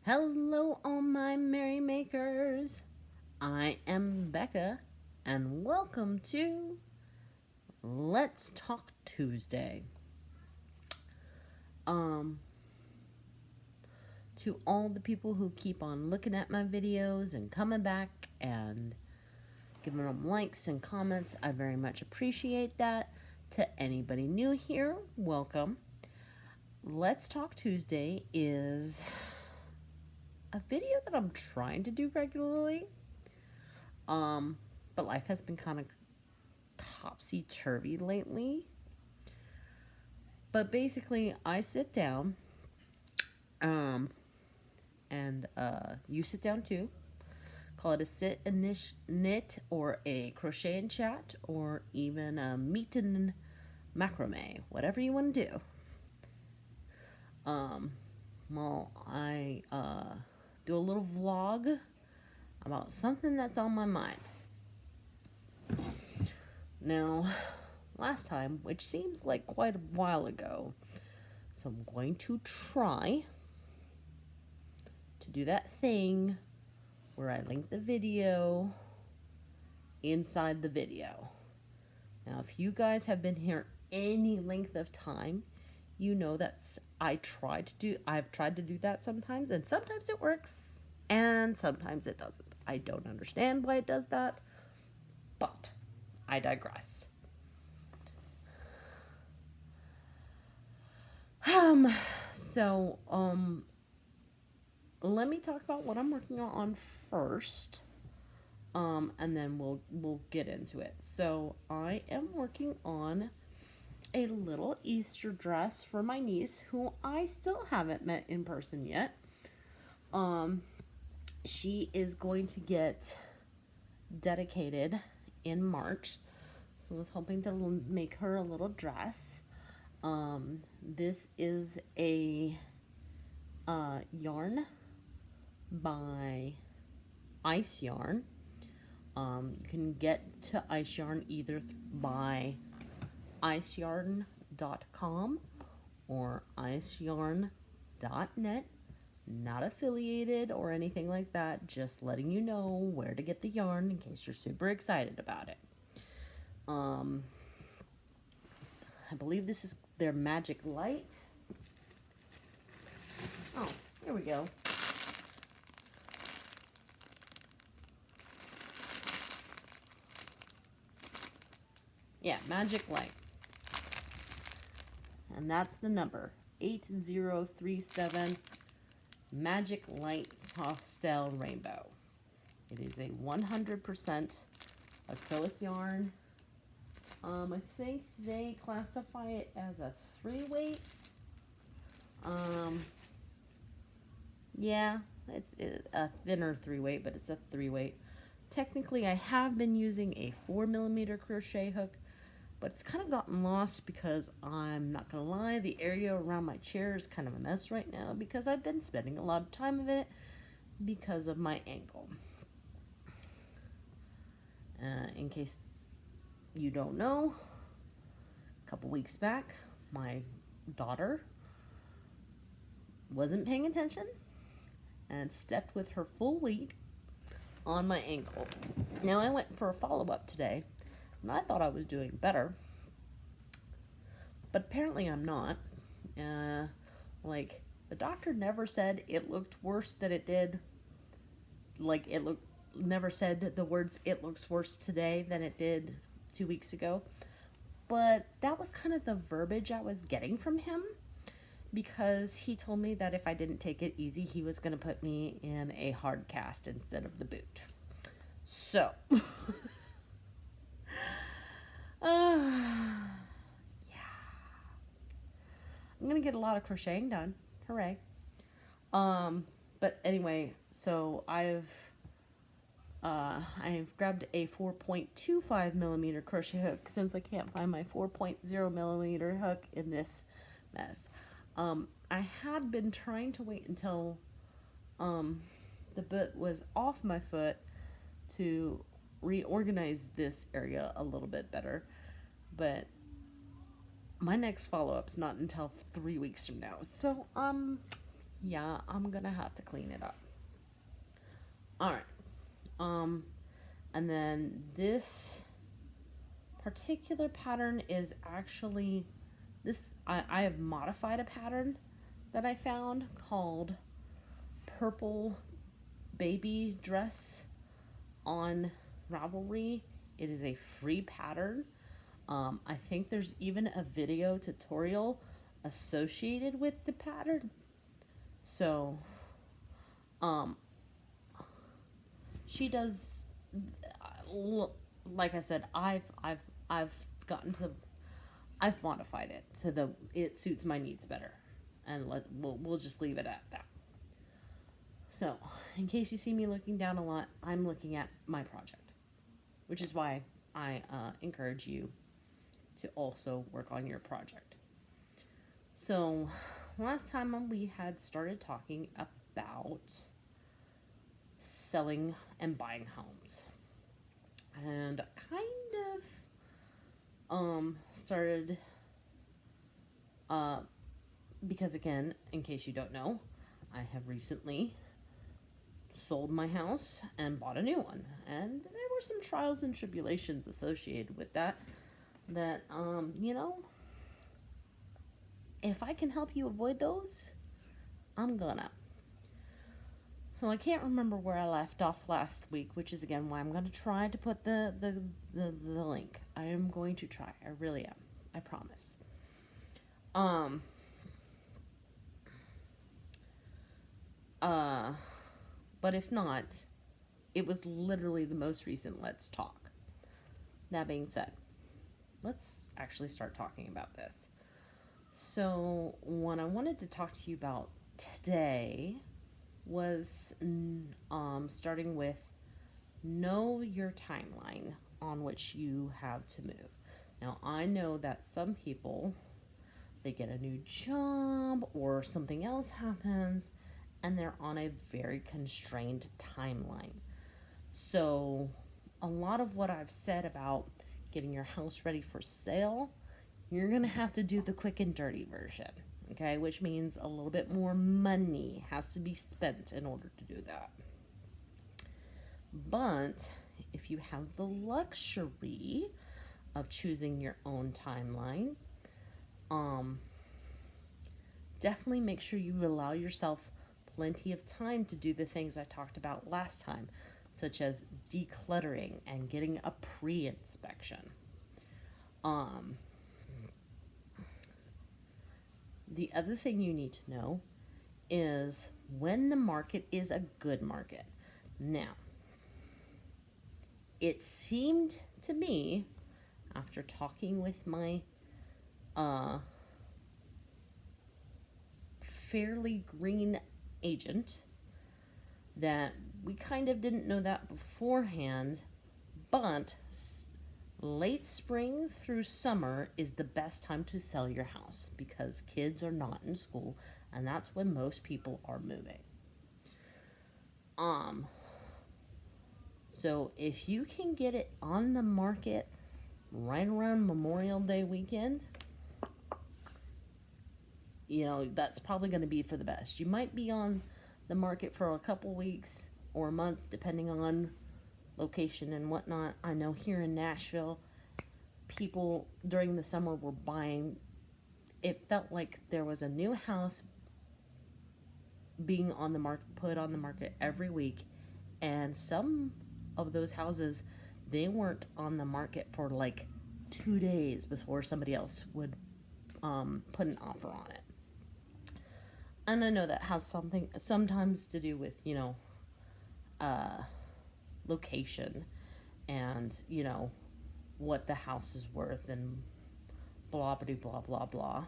Hello, all my merrymakers. I am Becca, and welcome to Let's Talk Tuesday. Um, to all the people who keep on looking at my videos and coming back and giving them likes and comments, I very much appreciate that. To anybody new here, welcome. Let's Talk Tuesday is a video that I'm trying to do regularly. But life has been kind of topsy-turvy lately. But basically, I sit down, and you sit down too. Call it a sit and knit, or a crochet and chat, or even a meet and macrame, whatever you want to do. Well, I do a little vlog about something that's on my mind. Now, last time, which seems like quite a while ago, so I'm going to try to do that thing where I link the video inside the video. Now, if you guys have been here any length of time, you know I've tried to do that sometimes, and sometimes it works, and sometimes it doesn't. I don't understand why it does that, but I digress. So, let me talk about what I'm working on first, and then we'll get into it. So, I am working on a little Easter dress for my niece, who I still haven't met in person yet. She is going to get dedicated in March, so I was hoping to make her a little dress. This is a yarn by Ice Yarn. You can get to Ice Yarn either by iceyarn.com or iceyarn.net. Not affiliated or anything like that, just letting you know where to get the yarn in case you're super excited about it. I believe this is their Magic Light. Oh, here we go. Yeah, Magic Light. And that's the number, 8037 Magic Light Pastel Rainbow. It is a 100% acrylic yarn. I think they classify it as a 3-weight. Yeah, it's a thinner 3-weight, but it's a 3-weight. Technically, I have been using a 4mm crochet hook, but it's kind of gotten lost because I'm not gonna lie, the area around my chair is kind of a mess right now because I've been spending a lot of time in it because of my ankle. In case you don't know, a couple weeks back, my daughter wasn't paying attention and stepped with her full weight on my ankle. Now, I went for a follow-up today, and I thought I was doing better, but apparently I'm not. The doctor never said it looked worse than it did. Never said the words, "it looks worse today than it did 2 weeks ago." But that was kind of the verbiage I was getting from him, because he told me that if I didn't take it easy, he was going to put me in a hard cast instead of the boot. So, yeah. I'm going to get a lot of crocheting done. Hooray. But anyway, so I've grabbed a 4.25mm crochet hook since I can't find my 4.0mm hook in this mess. I had been trying to wait until the boot was off my foot to reorganize this area a little bit better, but my next follow-up's not until 3 weeks from now. So, Yeah, I'm gonna have to clean it up. All right. Um, and then this particular pattern is actually this. I have modified a pattern that I found called Purple Baby Dress on Ravelry. It is a free pattern. I think there's even a video tutorial associated with the pattern. So, um, she does. Like I said, I've gotten to. I've modified it so the it suits my needs better, and we'll just leave it at that. So, in case you see me looking down a lot, I'm looking at my project, which is why I encourage you to also work on your project. So, last time we had started talking about selling and buying homes, and kind of started because, again, in case you don't know, I have recently sold my house and bought a new one, and there were some trials and tribulations associated with that if I can help you avoid those, I'm gonna. So I can't remember where I left off last week, which is again why I'm gonna try to put the link. I am going to try. I really am. I promise. But if not, it was literally the most recent Let's Talk. That being said, let's actually start talking about this. So, what I wanted to talk to you about today was starting with know your timeline on which you have to move. Now, I know that some people, they get a new job or something else happens and they're on a very constrained timeline. So, a lot of what I've said about getting your house ready for sale, you're going to have to do the quick and dirty version, okay? Which means a little bit more money has to be spent in order to do that. But if you have the luxury of choosing your own timeline, definitely make sure you allow yourself plenty of time to do the things I talked about last time, such as decluttering and getting a pre-inspection. The other thing you need to know is when the market is a good market. Now, it seemed to me, after talking with my fairly green agent, that we kind of didn't know that beforehand, but late spring through summer is the best time to sell your house because kids are not in school and that's when most people are moving. So if you can get it on the market right around Memorial Day weekend, that's probably going to be for the best. You might be on the market for a couple weeks or a month, depending on location and whatnot. I know here in Nashville, people during the summer were buying. It felt like there was a new house being on the market, put on the market every week, and some of those houses, they weren't on the market for like 2 days before somebody else would put an offer on it. And I know that has something sometimes to do with location and what the house is worth and blah blah blah blah blah.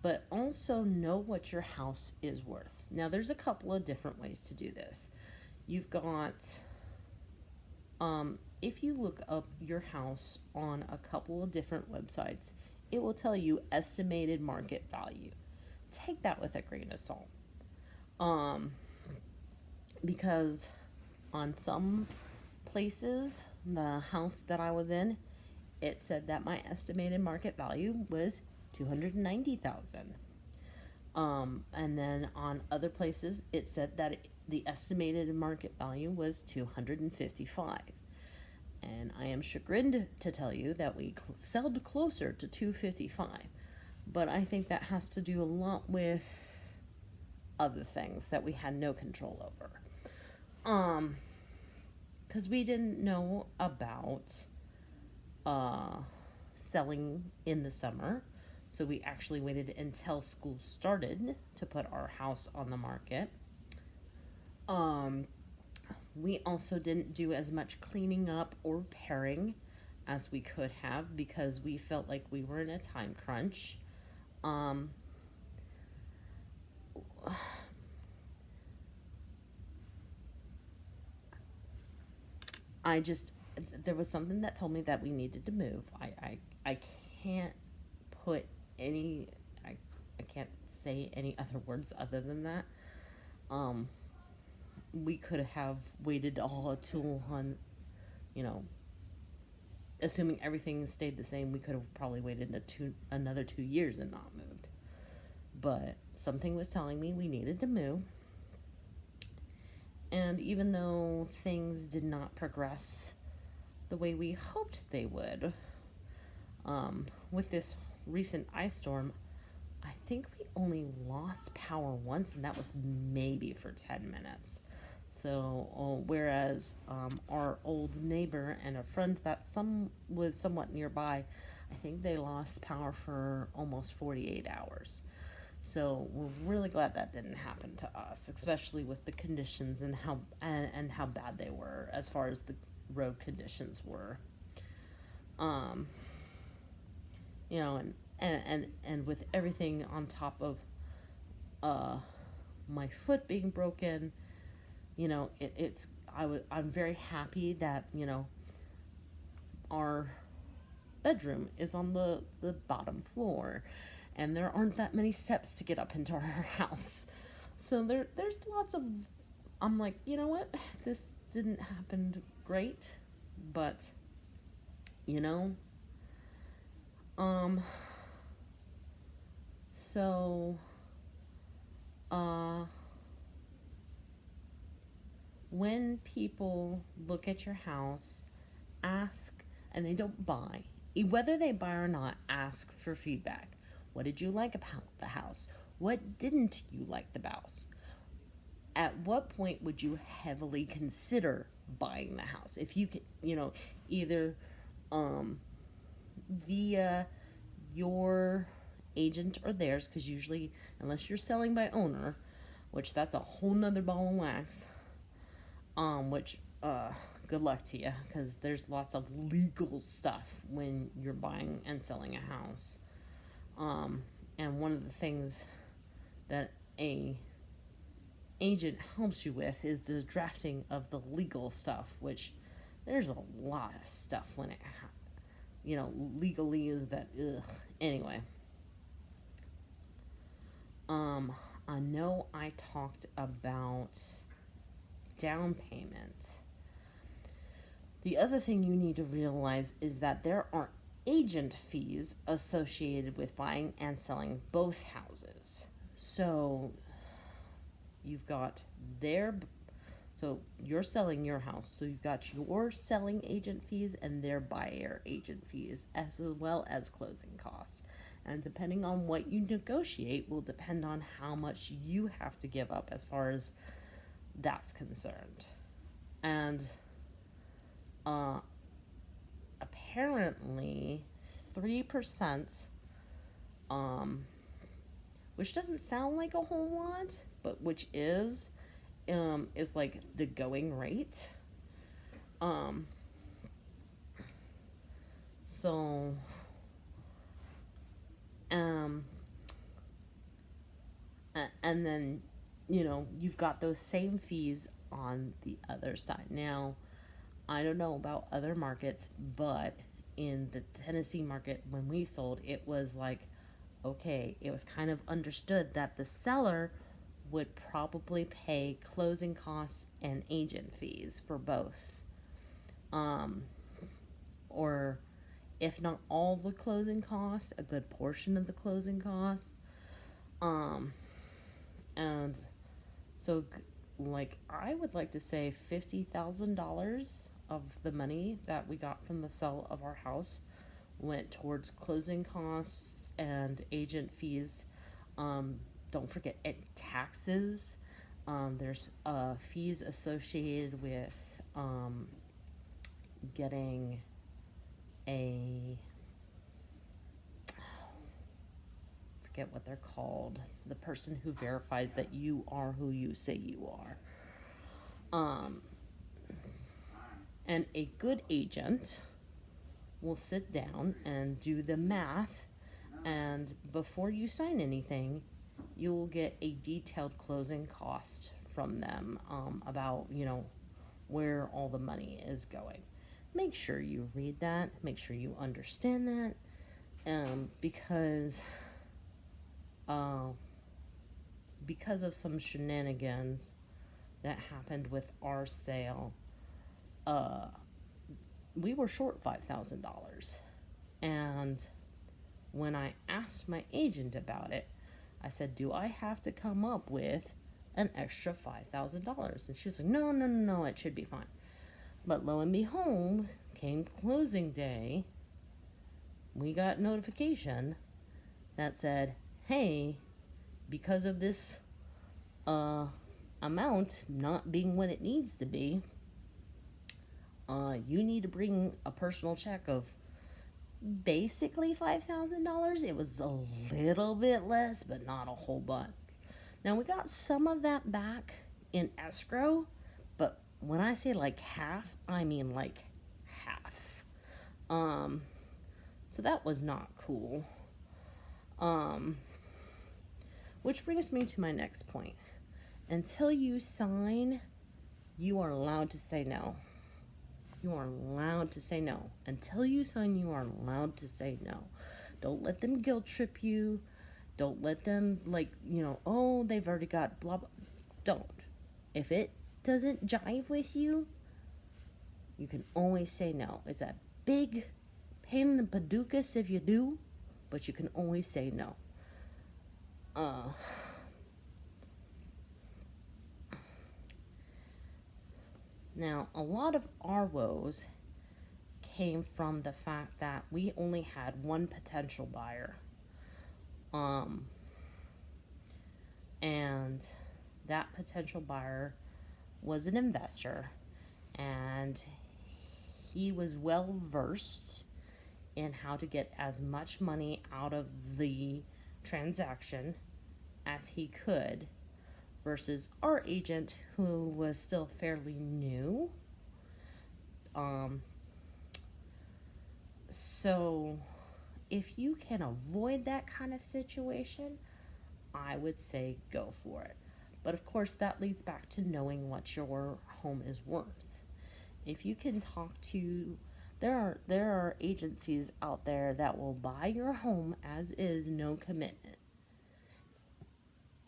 But also know what your house is worth. Now, there's a couple of different ways to do this. You've got, if you look up your house on a couple of different websites, it will tell you estimated market value. Take that with a grain of salt. Because On some places, the house that I was in, it said that my estimated market value was 290,000. And then on other places, it said that the estimated market value was 255. And I am chagrined to tell you that we sold closer to 255. But I think that has to do a lot with other things that we had no control over. Because we didn't know about selling in the summer. So we actually waited until school started to put our house on the market. We also didn't do as much cleaning up or repairing as we could have because we felt like we were in a time crunch. There was something that told me that we needed to move. I can't put any, I can't say any other words other than that. We could have waited all till assuming everything stayed the same, we could have probably waited another 2 years and not moved. But something was telling me we needed to move. And even though things did not progress the way we hoped they would, with this recent ice storm, I think we only lost power once, and that was maybe for 10 minutes. So, whereas our old neighbor and a friend that was somewhat nearby, I think they lost power for almost 48 hours. So we're really glad that didn't happen to us, especially with the conditions and how bad they were as far as the road conditions were. And with everything on top of my foot being broken, I'm very happy that our bedroom is on the bottom floor, and there aren't that many steps to get up into our house. So there's lots of, I'm like, you know what, this didn't happen great, but so when people look at your house, ask, and they don't buy, whether they buy or not, ask for feedback. What did you like about the house? What didn't you like the house? At what point would you heavily consider buying the house? If you could, either via your agent or theirs, because usually, unless you're selling by owner, which that's a whole nother ball of wax, which good luck to you, because there's lots of legal stuff when you're buying and selling a house. And one of the things that a agent helps you with is the drafting of the legal stuff, which there's a lot of stuff when it legally is that anyway. I know I talked about down payment. The other thing you need to realize is that there are agent fees associated with buying and selling both houses. So you've got so you're selling your house, so you've got your selling agent fees and their buyer agent fees, as well as closing costs. And depending on what you negotiate will depend on how much you have to give up as far as that's concerned. And apparently 3%, which doesn't sound like a whole lot, but which is like the going rate. And then you've got those same fees on the other side. Now, I don't know about other markets, but in the Tennessee market when we sold, it was like, okay, it was kind of understood that the seller would probably pay closing costs and agent fees for both. Um, or if not all the closing costs, a good portion of the closing costs. Um, and so, like, I would like to say $50,000 of the money that we got from the sale of our house went towards closing costs and agent fees. Don't forget taxes. There's fees associated with getting a, forget what they're called, the person who verifies that you are who you say you are. And a good agent will sit down and do the math, and before you sign anything, you will get a detailed closing cost from them, about, where all the money is going. Make sure you read that, make sure you understand that, because of some shenanigans that happened with our sale, we were short $5,000. And when I asked my agent about it, I said, do I have to come up with an extra $5,000? And she was like, no, no, no, no, it should be fine. But lo and behold, came closing day, we got notification that said, hey, because of this amount not being what it needs to be, you need to bring a personal check of basically $5,000. It was a little bit less, but not a whole bunch. Now, we got some of that back in escrow, but when I say like half, I mean like half. So that was not cool. Which brings me to my next point. Until you sign, you are allowed to say no. You are allowed to say no. Until you sign, you are allowed to say no. Don't let them guilt trip you. Don't let them, oh, they've already got blah, blah. Don't. If it doesn't jive with you, you can always say no. It's a big pain in the paducas if you do, but you can always say no. Now, a lot of our woes came from the fact that we only had one potential buyer. And that potential buyer was an investor, and he was well versed in how to get as much money out of the transaction as he could, versus our agent, who was still fairly new. So if you can avoid that kind of situation, I would say go for it. But of course, that leads back to knowing what your home is worth. If you can talk to, there are agencies out there that will buy your home as is, no commitment.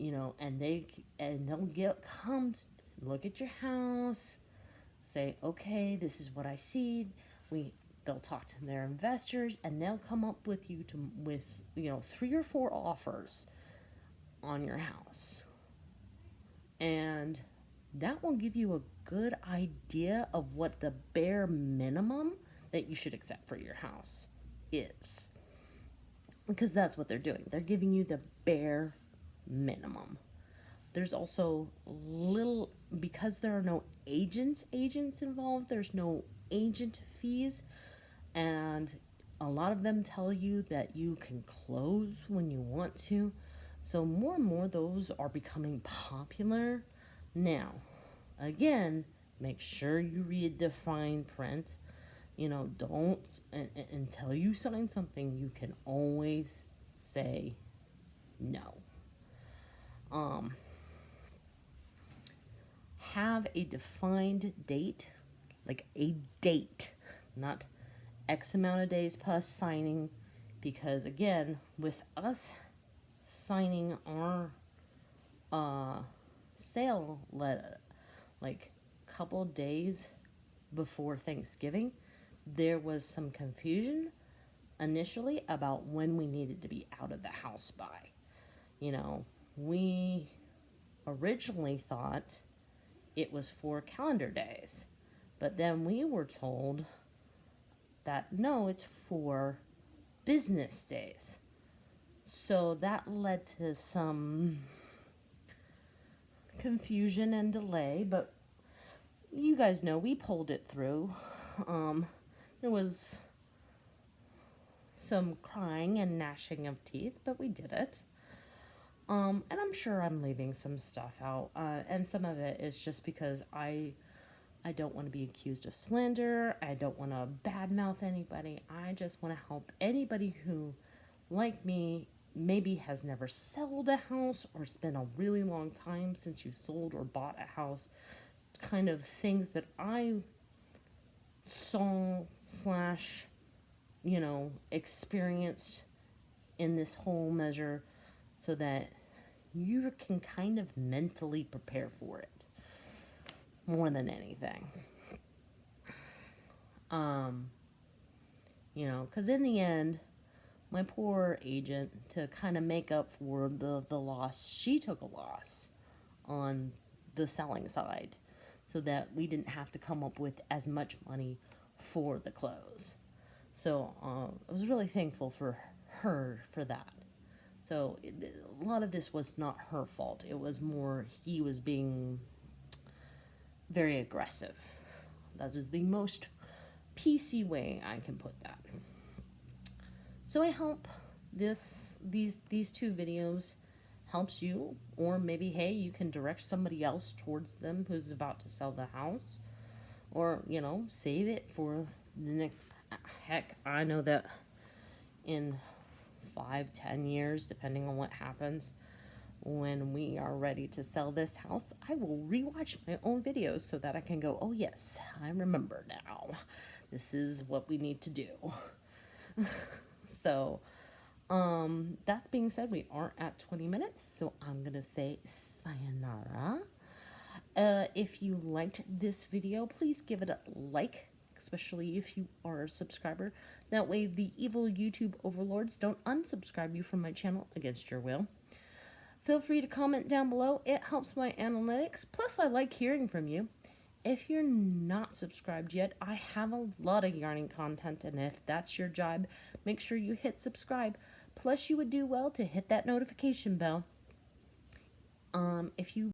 And they'll come look at your house, say, okay, this is what I see. They'll talk to their investors, and they'll come up with 3 or 4 offers on your house. And that will give you a good idea of what the bare minimum that you should accept for your house is. Because that's what they're doing. They're giving you the bare minimum. There's also because there are no agents involved, there's no agent fees, and a lot of them tell you that you can close when you want to. So more and more those are becoming popular. Now, again, make sure you read the fine print. Don't, until you sign something, you can always say no. Have a defined date, like a date, not X amount of days plus signing, because again, with us signing our uh, sale like couple days before Thanksgiving, there was some confusion initially about when we needed to be out of the house by. You know, we originally thought it was 4 calendar days, but then we were told that no, it's 4 business days. So that led to some confusion and delay, but you guys know we pulled it through. There was some crying and gnashing of teeth, but we did it. And I'm sure I'm leaving some stuff out, and some of it is just because I don't want to be accused of slander. I don't want to badmouth anybody. I just want to help anybody who, like me, maybe has never sold a house or it's been a really long time since you sold or bought a house. Kind of things that I saw slash, experienced in this whole measure so that you can kind of mentally prepare for it more than anything. Because in the end, my poor agent, to kind of make up for the loss, she took a loss on the selling side so that we didn't have to come up with as much money for the close. So I was really thankful for her for that. So a lot of this was not her fault. It was more he was being very aggressive. That is the most PC way I can put that. So I hope these 2 videos helps you, or maybe hey, you can direct somebody else towards them who's about to sell the house, or save it for the next. Heck, I know that in 5-10 years, depending on what happens, when we are ready to sell this house, I will rewatch my own videos so that I can go, oh yes, I remember now. This is what we need to do. So, that being said, we are at 20 minutes, so I'm gonna say sayonara. If you liked this video, please give it a like, especially if you are a subscriber. That way the evil YouTube overlords don't unsubscribe you from my channel against your will. Feel free to comment down below. It helps my analytics. Plus, I like hearing from you. If you're not subscribed yet, I have a lot of yarning content, and if that's your job, make sure you hit subscribe. Plus, you would do well to hit that notification bell. If you